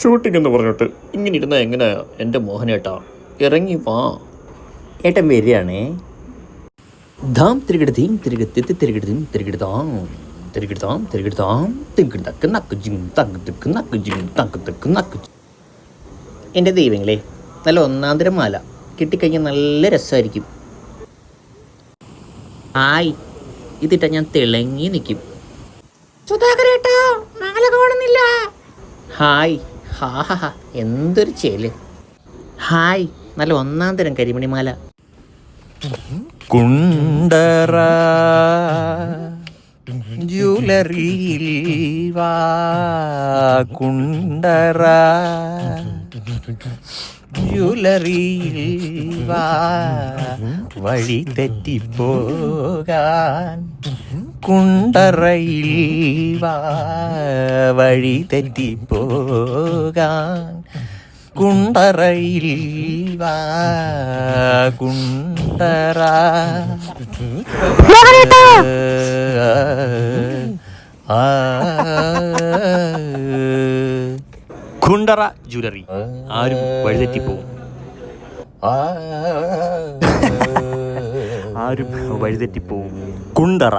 Shooting എന്ന് പറഞ്ഞിട്ട് ഇങ്ങനെ ഇരുന്നാൽ എങ്ങനെയാ എൻ്റെ മോഹനേട്ടാ? ഇറങ്ങി വാ. ഏട്ടൻ വരികയാണേ. ധാം തിരികിടതീം തിരികെത്തി തിരികിടതീം തിരികിടതാം തിരികിടതാം തിരികിടതാം തിരികിടക്ക് നക്ക് ജിം തക്ക് തിക്ക് നക്ക് ജിം തക്ക് തിക്ക് നക്ക്. എൻ്റെ ദൈവങ്ങളെ, നല്ല ഒന്നാന്തരം മാല കിട്ടിക്കഴിഞ്ഞാൽ നല്ല രസമായിരിക്കും. ഹായ്, ഇതിട്ട ഞാൻ തിളങ്ങി നിൽക്കും. സുധാകരേട്ടാ, മാല കാണുന്നില്ല. ഹായ്, ഹാ ഹാ ഹാ, എന്തൊരു ചേല്. ഹായ്, നല്ല ഒന്നാന്തരം കരിമണിമാല. കുണ്ടറ ജ്വല്ലറിയിൽ വാ, കുണ്ടറ ജ്വല്ലറിയിൽ വാ, വഴി തെറ്റിപ്പോകാൻ. കുണ്ടറയിൽ വാ, വഴി തെറ്റിപ്പോകാൻ. കുണ്ടറയിൽ വാ, കുണ്ടറ. കുണ്ടറ ജ്വല്ലറി, ആരും വഴിതെറ്റിപ്പോവും. ആരും വഴിതെറ്റിപ്പോവും. കുണ്ടറ.